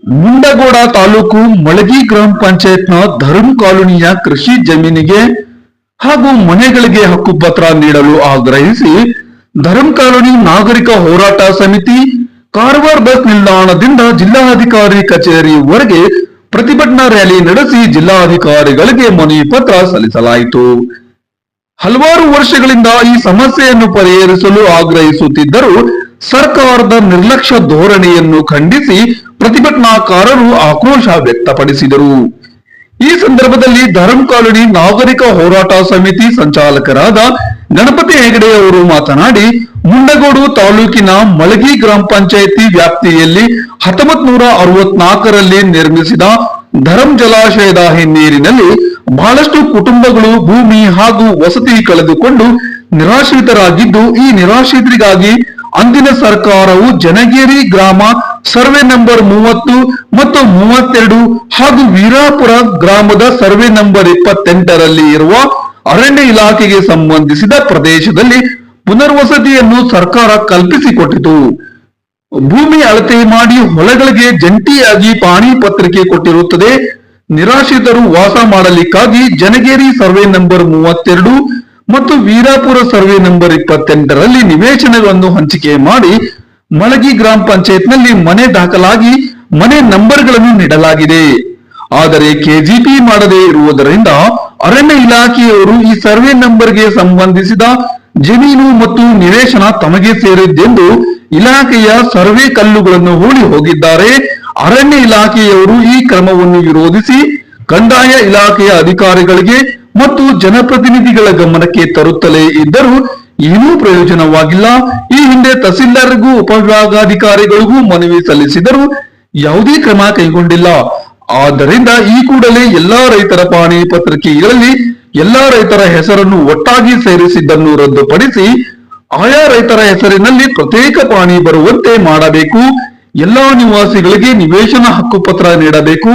ಮುಂಡಗೋಡ ತಾಲೂಕು ಮಳಗಿ ಗ್ರಾಮ ಪಂಚಾಯತ್ನ ಧರ್ಮ ಕಾಲೋನಿಯ ಕೃಷಿ ಜಮೀನಿಗೆ ಹಾಗೂ ಮನೆಗಳಿಗೆ ಹಕ್ಕುಪತ್ರ ನೀಡಲು ಆಗ್ರಹಿಸಿ ಧರ್ಮ ಕಾಲೋನಿ ನಾಗರಿಕ ಹೋರಾಟ ಸಮಿತಿ ಕಾರವಾರ ಬಸ್ ನಿಲ್ದಾಣದಿಂದ ಜಿಲ್ಲಾಧಿಕಾರಿ ಕಚೇರಿವರೆಗೆ ಪ್ರತಿಭಟನಾ ರ್ಯಾಲಿ ನಡೆಸಿ ಜಿಲ್ಲಾಧಿಕಾರಿಗಳಿಗೆ ಮನವಿ ಪತ್ರ ಸಲ್ಲಿಸಲಾಯಿತು. ಹಲವಾರು ವರ್ಷಗಳಿಂದ ಈ ಸಮಸ್ಯೆಯನ್ನು ಪರಿಹರಿಸಲು ಆಗ್ರಹಿಸುತ್ತಿದ್ದರೂ ಸರ್ಕಾರದ ನಿರ್ಲಕ್ಷ್ಯ ಧೋರಣೆಯನ್ನು ಖಂಡಿಸಿ ಪ್ರತಿಭಟನಾಕಾರರು ಆಕ್ರೋಶ ವ್ಯಕ್ತಪಡಿಸಿದರು. ಈ ಸಂದರ್ಭದಲ್ಲಿ ಧರ್ಮ ಕಾಲೋನಿ ನಾಗರಿಕ ಹೋರಾಟ ಸಮಿತಿ ಸಂಚಾಲಕರಾದ ಗಣಪತಿ ಹೆಗಡೆ ಅವರು ಮಾತನಾಡಿ, ಮುಂಡಗೋಡು ತಾಲೂಕಿನ ಮಳಗಿ ಗ್ರಾಮ ಪಂಚಾಯಿತಿ ವ್ಯಾಪ್ತಿಯಲ್ಲಿ 1964ರಲ್ಲಿ ನಿರ್ಮಿಸಿದ ಧರಂ ಜಲಾಶಯದ ಹಿನ್ನೀರಿನಲ್ಲಿ ಬಹಳಷ್ಟು ಕುಟುಂಬಗಳು ಭೂಮಿ ಹಾಗೂ ವಸತಿ ಕಳೆದುಕೊಂಡು ನಿರಾಶ್ರಿತರಾಗಿದ್ದು, ಈ ನಿರಾಶ್ರಿತರಿಗಾಗಿ ಅಂದಿನ ಸರ್ಕಾರವು ಜನಗೇರಿ ಗ್ರಾಮ ಸರ್ವೆ ನಂಬರ್ 30 ಮತ್ತು 32 ಹಾಗೂ ವೀರಾಪುರ ಗ್ರಾಮದ ಸರ್ವೆ ನಂಬರ್ 28ರಲ್ಲಿ ಇರುವ ಅರಣ್ಯ ಇಲಾಖೆಗೆ ಸಂಬಂಧಿಸಿದ ಪ್ರದೇಶದಲ್ಲಿ ಪುನರ್ವಸತಿಯನ್ನು ಸರ್ಕಾರ ಕಲ್ಪಿಸಿಕೊಟ್ಟಿತು. ಭೂಮಿ ಅಳತೆ ಮಾಡಿ ಹೊಲಗಳಿಗೆ ಜಂಟಿಯಾಗಿ ಪಾಣಿ ಪತ್ರಿಕೆ ಕೊಟ್ಟಿರುತ್ತದೆ. ನಿರಾಶ್ರಿತರು ವಾಸ ಮಾಡಲಿಕ್ಕಾಗಿ ಜನಗೇರಿ ಸರ್ವೆ ನಂಬರ್ 32 ಮತ್ತು ವೀರಾಪುರ ಸರ್ವೆ ನಂಬರ್ 28ರಲ್ಲಿ ನಿವೇಶನಗಳನ್ನು ಹಂಚಿಕೆ ಮಾಡಿ ಮಳಗಿ ಗ್ರಾಮ ಪಂಚಾಯತ್ನಲ್ಲಿ ಮನೆ ದಾಖಲಾಗಿ ಮನೆ ನಂಬರ್ಗಳನ್ನು ನೀಡಲಾಗಿದೆ. ಆದರೆ ಕೆಜಿಪಿ ಮಾಡದೇ ಇರುವುದರಿಂದ ಅರಣ್ಯ ಇಲಾಖೆಯವರು ಈ ಸರ್ವೆ ನಂಬರ್ಗೆ ಸಂಬಂಧಿಸಿದ ಜಮೀನು ಮತ್ತು ನಿವೇಶನ ತಮಗೆ ಸೇರಿದ್ದೆಂದು ಇಲಾಖೆಯ ಸರ್ವೆ ಕಲ್ಲುಗಳನ್ನು ಹೂಳಿ ಹೋಗಿದ್ದಾರೆ. ಅರಣ್ಯ ಇಲಾಖೆಯವರು ಈ ಕ್ರಮವನ್ನು ವಿರೋಧಿಸಿ ಕಂದಾಯ ಇಲಾಖೆಯ ಅಧಿಕಾರಿಗಳಿಗೆ ಮತ್ತು ಜನಪ್ರತಿನಿಧಿಗಳ ಗಮನಕ್ಕೆ ತರುತ್ತಲೇ ಇದ್ದರೂ ಏನೂ ಪ್ರಯೋಜನವಾಗಿಲ್ಲ. ಈ ಹಿಂದೆ ತಹಸೀಲ್ದಾರ್ಗೂ ಉಪವಿಭಾಗಾಧಿಕಾರಿಗಳಿಗೂ ಮನವಿ ಸಲ್ಲಿಸಿದರೂ ಯಾವುದೇ ಕ್ರಮ ಕೈಗೊಂಡಿಲ್ಲ. ಆದ್ದರಿಂದ ಈ ಕೂಡಲೇ ಎಲ್ಲಾ ರೈತರ ಪಾಣಿ ಪತ್ರಿಕೆಗಳಲ್ಲಿ ಎಲ್ಲಾ ರೈತರ ಹೆಸರನ್ನು ಒಟ್ಟಾಗಿ ಸೇರಿಸಿದ್ದನ್ನು ರದ್ದುಪಡಿಸಿ ಆಯಾ ರೈತರ ಹೆಸರಿನಲ್ಲಿ ಪ್ರತ್ಯೇಕ ಪಾಣಿ ಬರುವಂತೆ ಮಾಡಬೇಕು. ಎಲ್ಲಾ ನಿವಾಸಿಗಳಿಗೆ ನಿವೇಶನ ಹಕ್ಕುಪತ್ರ ನೀಡಬೇಕು.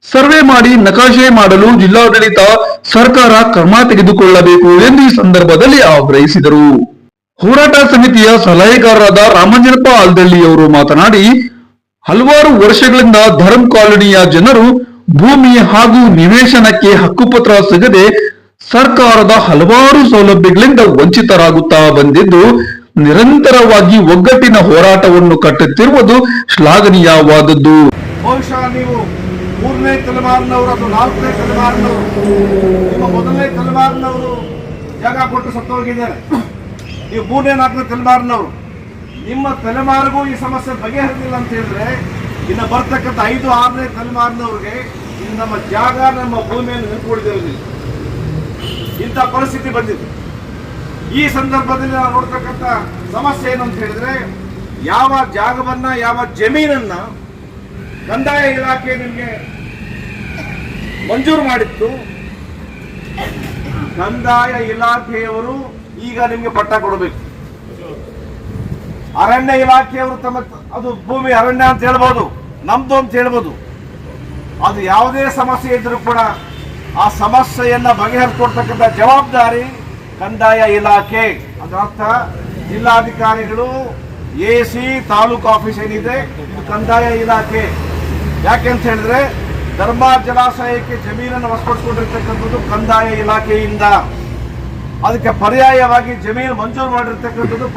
ಸರ್ವೆ ಮಾಡಿ ನಕಾಶೆ ಮಾಡಲು ಜಿಲ್ಲಾಡಳಿತ ಸರ್ಕಾರ ಕ್ರಮ ತೆಗೆದುಕೊಳ್ಳಬೇಕು ಎಂದು ಈ ಸಂದರ್ಭದಲ್ಲಿ ಆಗ್ರಹಿಸಿದರು. ಹೋರಾಟ ಸಮಿತಿಯ ಸಲಹೆಗಾರರಾದ ರಾಮಂಜನಪ್ಪ ಆಲ್ದಳ್ಳಿಯವರು ಮಾತನಾಡಿ, ಹಲವಾರು ವರ್ಷಗಳಿಂದ ಧರ್ಮ ಕಾಲೋನಿಯ ಜನರು ಭೂಮಿ ಹಾಗೂ ನಿವೇಶನಕ್ಕೆ ಹಕ್ಕುಪತ್ರ ಸಿಗದೆ ಸರ್ಕಾರದ ಹಲವಾರು ಸೌಲಭ್ಯಗಳಿಂದ ವಂಚಿತರಾಗುತ್ತಾ ಬಂದಿದ್ದು, ನಿರಂತರವಾಗಿ ಒಗ್ಗಟ್ಟಿನ ಹೋರಾಟವನ್ನು ಕಟ್ಟುತ್ತಿರುವುದು ಶ್ಲಾಘನೀಯವಾದದ್ದು. ಬಹುಶಃ ನೀವು 3ನೇ ತಲೆಮಾರಿನವರು ಅಥವಾ 4ನೇ ತಲೆಮಾರಿನವರು, ನಿಮ್ಮ ಮೊದಲನೇ ತಲೆಮಾರಿನವರು ಜಾಗ ಕೊಟ್ಟು ಸತ್ತೋಗಿದ್ದಾರೆ. ನೀವು 3ನೇ 4ನೇ ತಲೆಮಾರಿನವರು, ನಿಮ್ಮ ತಲೆಮಾರಿಗೂ ಈ ಸಮಸ್ಯೆ ಬಗೆಹರಿದಿಲ್ಲ ಅಂತ ಹೇಳಿದ್ರೆ ಇನ್ನು ಬರ್ತಕ್ಕಂಥ 5, 6ನೇ ತಲೆಮಾರಿನವ್ರಿಗೆ ಇನ್ನು ನಮ್ಮ ಜಾಗ ನಮ್ಮ ಭೂಮಿಯನ್ನು ನಿಂತ್ಕೊಂಡಿದ್ದೇವೆ. ಇಂಥ ಪರಿಸ್ಥಿತಿ ಬಂದಿದೆ. ಈ ಸಂದರ್ಭದಲ್ಲಿ ನಾವು ನೋಡ್ತಕ್ಕಂಥ ಸಮಸ್ಯೆ ಏನು ಅಂತ ಹೇಳಿದ್ರೆ, ಯಾವ ಜಾಗವನ್ನ ಯಾವ ಜಮೀನನ್ನ ಕಂದಾಯ ಇಲಾಖೆ ನಿಮಗೆ ಮಂಜೂರು ಮಾಡಿತ್ತು, ಕಂದಾಯ ಇಲಾಖೆಯವರು ಈಗ ನಿಮಗೆ ಪಟ್ಟ ಕೊಡಬೇಕು. ಅರಣ್ಯ ಇಲಾಖೆಯವರು ತಮ್ಮ ಅದು ಭೂಮಿ ಅರಣ್ಯ ಅಂತ ಹೇಳ್ಬೋದು, ನಮ್ದು ಅಂತ ಹೇಳ್ಬೋದು. ಅದು ಯಾವುದೇ ಸಮಸ್ಯೆ ಇದ್ರೂ ಕೂಡ ಆ ಸಮಸ್ಯೆಯನ್ನ ಬಗೆಹರಿಸಿಕೊಡ್ತಕ್ಕಂಥ ಜವಾಬ್ದಾರಿ ಕಂದಾಯ ಇಲಾಖೆ. ಅದರರ್ಥ ಜಿಲ್ಲಾಧಿಕಾರಿಗಳು, AC, ತಾಲೂಕು ಆಫೀಸ್ ಏನಿದೆ ಇದು ಕಂದಾಯ ಇಲಾಖೆ. ಯಾಕೆಂತ ಹೇಳಿದ್ರೆ ಧರ್ಮ ಜಲಾಶಯಕ್ಕೆ ಜಮೀನನ್ನು ವಶಪಡಿಸಿಕೊಂಡಿರ್ತಕ್ಕಂಥದ್ದು ಕಂದಾಯ ಇಲಾಖೆಯಿಂದ, ಅದಕ್ಕೆ ಪರ್ಯಾಯವಾಗಿ ಜಮೀನು ಮಂಜೂರು ಮಾಡಿರ್ತಕ್ಕಂಥದ್ದು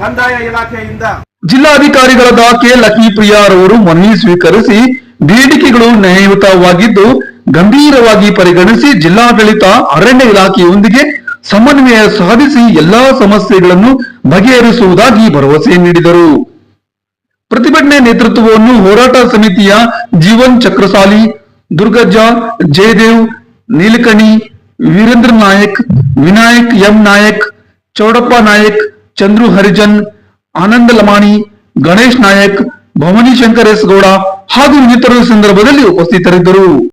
ಕಂದಾಯ ಇಲಾಖೆಯಿಂದ. ಜಿಲ್ಲಾಧಿಕಾರಿಗಳಾದ ಕೆ ಲಕ್ಷ್ಮೀಪ್ರಿಯಾ ಅವರು ಮನವಿ ಸ್ವೀಕರಿಸಿ ಬೇಡಿಕೆಗಳು ನ್ಯಾಯಯುತವಾಗಿದ್ದು ಗಂಭೀರವಾಗಿ ಪರಿಗಣಿಸಿ ಜಿಲ್ಲಾಡಳಿತ ಅರಣ್ಯ ಇಲಾಖೆಯೊಂದಿಗೆ ಸಮನ್ವಯ ಸಾಧಿಸಿ ಎಲ್ಲಾ ಸಮಸ್ಯೆಗಳನ್ನು ಬಗೆಹರಿಸುವುದಾಗಿ ಭರವಸೆ ನೀಡಿದರು. ಪ್ರತಿಭಟನೆ ನೇತೃತ್ವವನ್ನು ಹೋರಾಟ ಸಮಿತಿಯ ಜೀವನ್ ಚಕ್ರಸಾಲಿ, ದುರ್ಗಜ್ಜ, ಜಯದೇವ್, ನೀಲಕಣಿ, ವೀರೇಂದ್ರ ನಾಯಕ್, ವಿನಾಯಕ್ ಎಂ ನಾಯಕ್, ಚೌಡಪ್ಪ ನಾಯಕ್, ಚಂದ್ರು ಹರಿಜನ್, ಆನಂದ ಲಮಾಣಿ, ಗಣೇಶ್ ನಾಯಕ್, ಭವಾನಿ ಶಂಕರ್ ಎಸ್ ಗೌಡ ಹಾಗೂ ಇನ್ನಿತರರ ಸಂದರ್ಭದಲ್ಲಿ ಉಪಸ್ಥಿತರಿದ್ದರು.